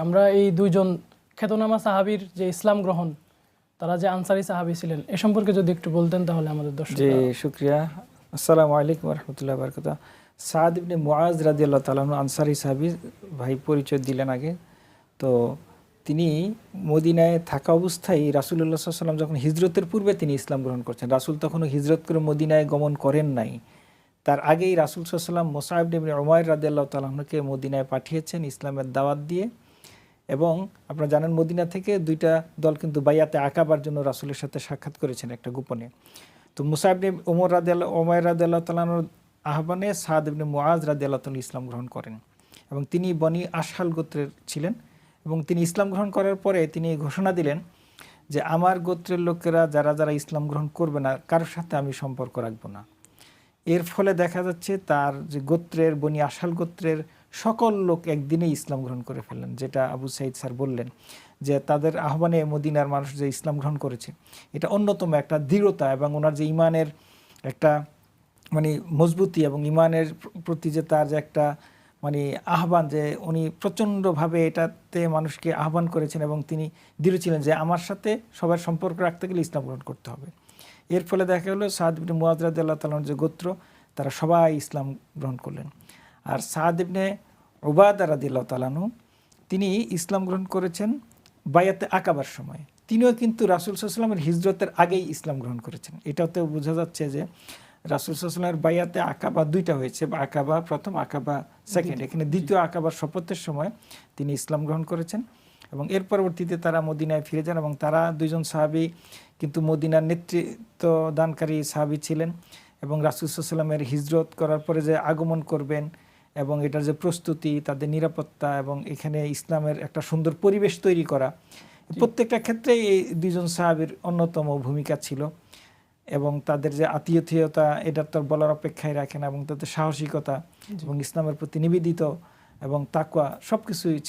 আমরা এই দুইজন খ্যাতনামা সাহাবীর যে ইসলাম গ্রহণ, তারা যে আনসারী সাহাবী ছিলেন, এ সম্পর্কে যদি একটু বলতেন তাহলে আমাদের দর্শক। জি, শুকরিয়া। আসসালামু আলাইকুম ওয়া রাহমাতুল্লাহি ওয়া বারাকাতুহু। সাদ ইবনে মুআজ রাদিয়াল্লাহু তাআলা আনহু আনসারী সাহাবী, ভাই পরিচয় দিলেন আগে। তো তিনি মদিনায় থাকা অবস্থায় রাসূলুল্লাহ সাল্লাল্লাহু আলাইহি ওয়াসাল্লাম যখন হিজরতের পূর্বে তিনি ইসলাম গ্রহণ করছেন, রাসূল তখনও হিজরত করে মদিনায় গমন করেন নাই। তার আগেই রাসূল সাল্লাল্লাহু আলাইহি ওয়াসাল্লাম মুসআব ইবনে উমাইর রাদিয়াল্লাহু তাআলা আনহুকে মদিনায় পাঠিয়েছেন ইসলামের দাওয়াত দিয়ে। এবং আপনারা জানেন মদিনা থেকে দুইটা দল কিন্তু বাইয়াতে আকাবার জন্য রাসূলের সাথে সাক্ষাৎ করেছেন একটা গোপনে। তো মুসআব ইবনে উমাইর রাদিয়াল্লাহু তাআলা আনহুর আহ্বানে সাদ ইবনে মুআজ রাদিয়াল্লাহু তাআলা ইসলাম গ্রহণ করেন এবং তিনি বনি আশহাল গোত্রের ছিলেন। এবং তিনি ইসলাম গ্রহণ করার পরে তিনি ঘোষণা দিলেন যে আমার গোত্রের লোকেরা যারা যারা ইসলাম গ্রহণ করবে না, কারোর সাথে আমি সম্পর্ক রাখবো না। এর ফলে দেখা যাচ্ছে তার যে গোত্রের বনি আশহাল গোত্রের সকল লোক একদিনে ইসলাম গ্রহণ করে ফেললেন, যেটা আবু সাইদ স্যার বললেন যে তাদের আহ্বানে মদিনার মানুষ যে ইসলাম গ্রহণ করেছে, এটা অন্যতম একটা দৃঢ়তা এবং ওনার যে ইমানের একটা মানে মজবুতি এবং ইমানের প্রতি যে তার যে একটা মানে আহ্বান, যে উনি প্রচণ্ডভাবে এটাতে মানুষকে আহ্বান করেছেন এবং তিনি দৃঢ় ছিলেন যে আমার সাথে সবার সম্পর্ক রাখতে গেলে ইসলাম গ্রহণ করতে হবে। এর ফলে দেখা গেলো সাদ ইবনে মুআজ রাদিয়াল্লাহু তাআলার যে গোত্র, তারা সবাই ইসলাম গ্রহণ করলেন। আর সাদ ইবনে উবাদা রাদিয়াল্লাহু তাআলা আনহু তিনি ইসলাম গ্রহণ করেছেন বাইয়াতে আকাবার সময়। তিনিও কিন্তু রাসূল সাল্লাল্লাহু আলাইহি ওয়াসাল্লামের হিজরতের আগেই ইসলাম গ্রহণ করেছেন। এটাতে বোঝা যাচ্ছে যে রাসূল সাল্লাল্লাহু আলাইহি ওয়াসাল্লামের বাইয়াতে আকাবা দুইটা হয়েছে, আকাবা প্রথম, আকাবা সেকেন্ড। এখানে দ্বিতীয় আকাবার শপথের সময় তিনি ইসলাম গ্রহণ করেছেন এবং এর পরবর্তীতে তারা মদিনায় ফিরে যান এবং তারা দুইজন সাহাবী কিন্তু মদিনার নেতৃত্ব দানকারী সাহাবী ছিলেন। এবং রাসূল সাল্লাল্লাহু আলাইহি ওয়াসাল্লামের হিজরত করার পরে যে আগমন করবেন এবং এটার যে প্রস্তুতি, তাদের নিরাপত্তা এবং এখানে ইসলামের একটা সুন্দর পরিবেশ তৈরি করা, প্রত্যেকটা ক্ষেত্রেই এই দুইজন সাহাবীর অন্যতম ভূমিকা ছিল। এবং তাদের যে আতিথেয়তা, এটা তো বলার অপেক্ষায় রাখে না, এবং তাদের সাহসিকতা এবং ইসলামের প্রতি নিবেদিত এবং তাকওয়া সবকিছুই ছিল।